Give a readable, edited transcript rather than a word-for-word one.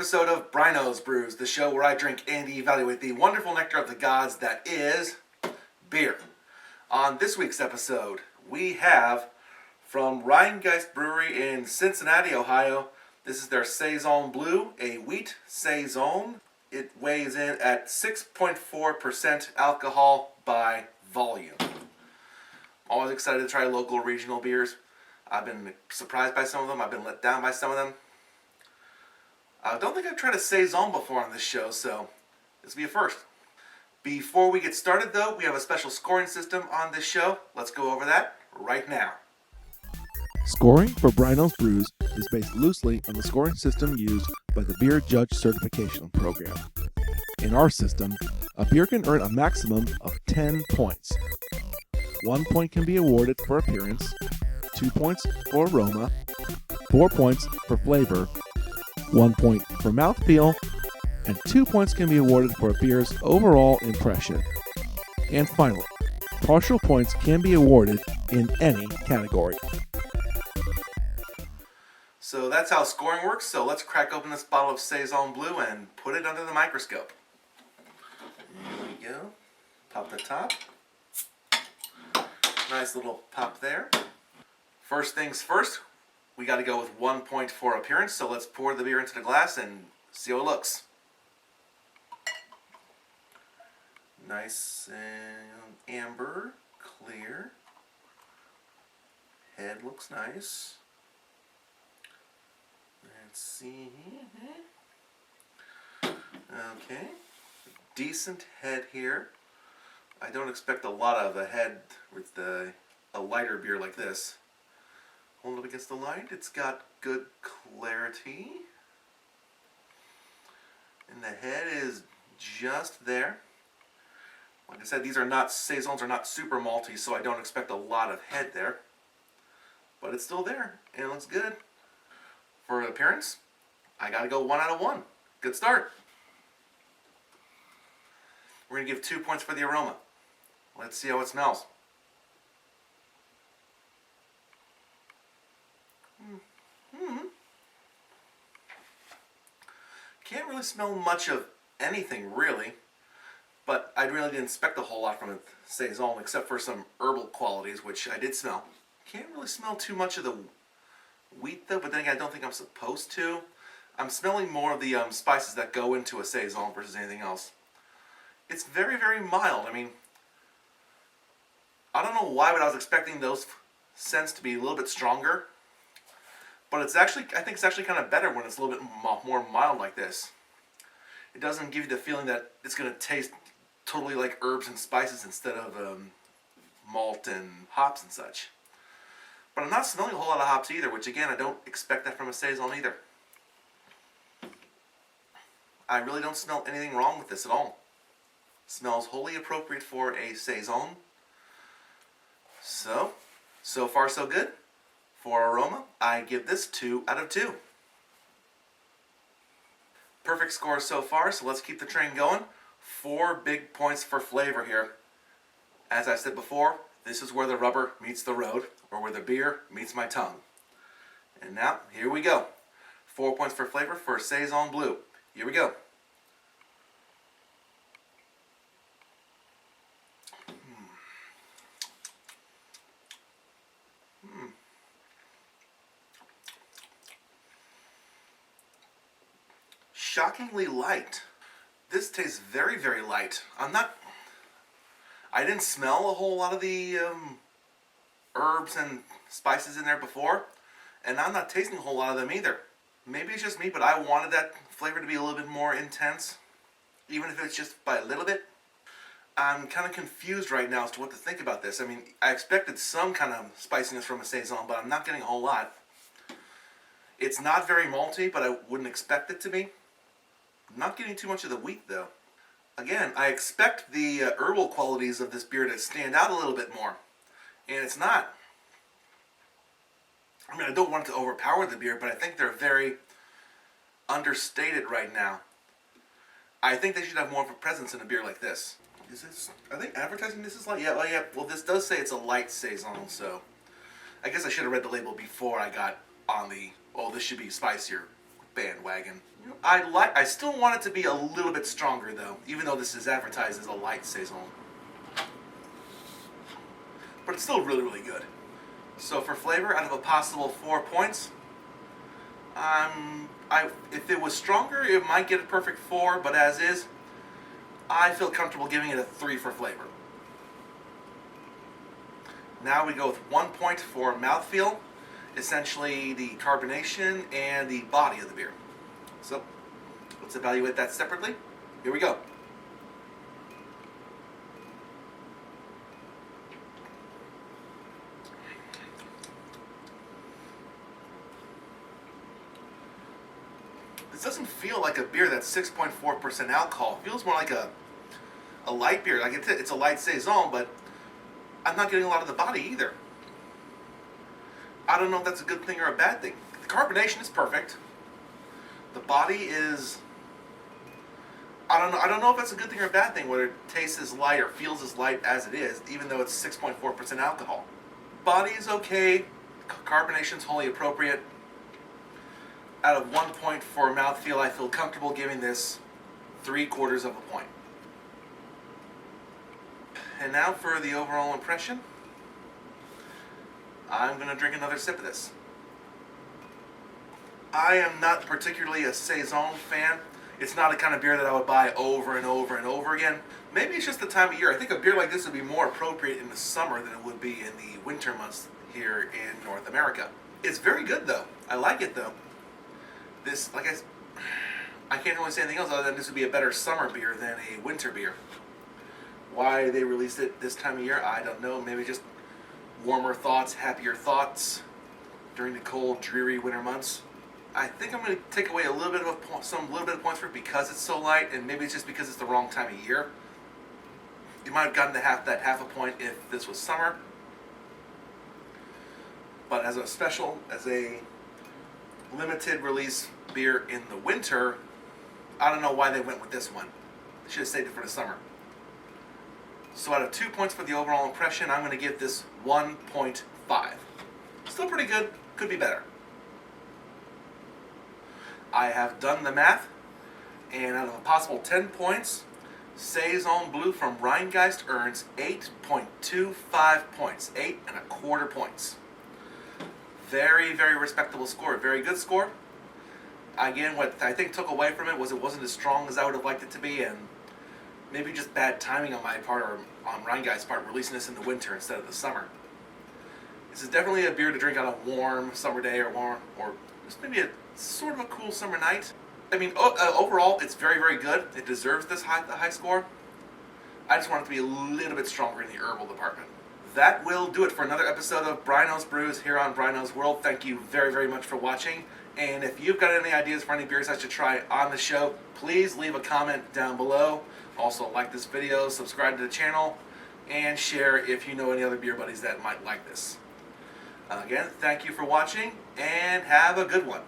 episode of Bryno's Brews, the show where I drink and evaluate the wonderful nectar of the gods that is beer. On this week's episode, we have from Rhinegeist Brewery in Cincinnati, Ohio. This is their Saison Blue, a wheat Saison. It weighs in at 6.4% alcohol by volume. Always excited to try local regional beers. I've been surprised by some of them. I've been let down by some of them. I don't think I've tried a Saison before on this show, so this will be a first. Before we get started, though, we have a special scoring system on this show. Let's go over that right now. Scoring for Bryno's Brews is based loosely on the scoring system used by the Beer Judge Certification Program. In our system, a beer can earn a maximum of 10 points. 1 point can be awarded for appearance, 2 points for aroma, 4 points for flavor, 1 point for mouthfeel, and 2 points can be awarded for a beer's overall impression. And finally, partial points can be awarded in any category. So that's how scoring works. So let's crack open this bottle of Saison Blue and put it under the microscope. There we go. Pop the top. Nice little pop there. First things first, we got to go with 1 point for appearance. So let's pour the beer into the glass and see how it looks. Nice and amber, clear. Head looks nice. Let's see. Okay. Decent head here. I don't expect a lot of a head with a lighter beer like this. Hold it against the light. It's got good clarity. And the head is just there. Like I said, these are not, Saisons are not super malty, so I don't expect a lot of head there. But it's still there, and it looks good. For appearance, I gotta go 1 out of 1. Good start. We're gonna give 2 points for the aroma. Let's see how it smells. Can't really smell much of anything, really. But I really didn't expect a whole lot from a Saison, except for some herbal qualities, which I did smell. Can't really smell too much of the wheat, though, but then again, I don't think I'm supposed to. I'm smelling more of the spices that go into a Saison versus anything else. It's very, very mild. I mean, I don't know why, but I was expecting those scents to be a little bit stronger. But it's actually, I think it's actually kind of better when it's a little bit more mild like this. It doesn't give you the feeling that it's going to taste totally like herbs and spices instead of malt and hops and such. But I'm not smelling a whole lot of hops either, which again, I don't expect that from a Saison either. I really don't smell anything wrong with this at all. Smells wholly appropriate for a Saison. So far so good. For aroma, I give this 2 out of 2. Perfect score so far, so let's keep the train going. 4 big points for flavor here. As I said before, this is where the rubber meets the road, or where the beer meets my tongue. And now, here we go. 4 points for flavor for Saison Blue. Here we go. Shockingly light. This tastes very, very light. I didn't smell a whole lot of the herbs and spices in there before, and I'm not tasting a whole lot of them either. Maybe it's just me, but I wanted that flavor to be a little bit more intense, even if it's just by a little bit. I'm kind of confused right now as to what to think about this. I mean, I expected some kind of spiciness from a Saison, but I'm not getting a whole lot. It's not very malty, but I wouldn't expect it to be. I'm not getting too much of the wheat, though. Again, I expect the herbal qualities of this beer to stand out a little bit more, and it's not. I mean, I don't want it to overpower the beer, but I think they're very understated right now. I think they should have more of a presence in a beer like this. Are they advertising this as light? Yeah, well, this does say it's a light Saison, so I guess I should have read the label before I got on the, oh, this should be spicier bandwagon. I still want it to be a little bit stronger though, even though this is advertised as a light Saison. But it's still really, really good. So for flavor, out of a possible 4 points, if it was stronger, it might get a perfect 4, but as is, I feel comfortable giving it a 3 for flavor. Now we go with 1 point for mouthfeel, essentially the carbonation and the body of the beer. So let's evaluate that separately. Here we go. This doesn't feel like a beer that's 6.4% alcohol. It feels more like a light beer. Like it's a light Saison, but I'm not getting a lot of the body either. I don't know if that's a good thing or a bad thing. The carbonation is perfect. The body is... I don't know if that's a good thing or a bad thing, whether it tastes as light or feels as light as it is, even though it's 6.4% alcohol. Body is okay. Carbonation's wholly appropriate. Out of 1 point for mouthfeel, I feel comfortable giving this 3/4 of a point. And now for the overall impression. I'm going to drink another sip of this. I am not particularly a Saison fan. It's not a kind of beer that I would buy over and over and over again. Maybe it's just the time of year. I think a beer like this would be more appropriate in the summer than it would be in the winter months here in North America. It's very good though. I like it though. This, like I can't really say anything else other than this would be a better summer beer than a winter beer. Why they released it this time of year, I don't know. Maybe just warmer thoughts, happier thoughts during the cold, dreary winter months. I think I'm going to take away a little bit of points for it because it's so light, and maybe it's just because it's the wrong time of year. You might have gotten that half a point if this was summer. But as a special, as a limited release beer in the winter, I don't know why they went with this one. They should have saved it for the summer. So out of 2 points for the overall impression, I'm going to give this 1.5. Still pretty good, could be better. I have done the math, and out of a possible 10 points, Saison Blue from Rhinegeist earns 8.25 points, 8.25 points. Very, very respectable score, very good score. Again, what I think took away from it was it wasn't as strong as I would have liked it to be, and maybe just bad timing on my part or on Rhinegeist's part, releasing this in the winter instead of the summer. This is definitely a beer to drink on a warm summer day or just maybe a sort of a cool summer night. I mean, overall, it's very, very good. It deserves this high score. I just want it to be a little bit stronger in the herbal department. That will do it for another episode of Bryno's Brews here on Bryno's World. Thank you very, very much for watching. And if you've got any ideas for any beers I should try on the show, please leave a comment down below. Also, like this video, subscribe to the channel, and share if you know any other beer buddies that might like this. Again, thank you for watching, and have a good one.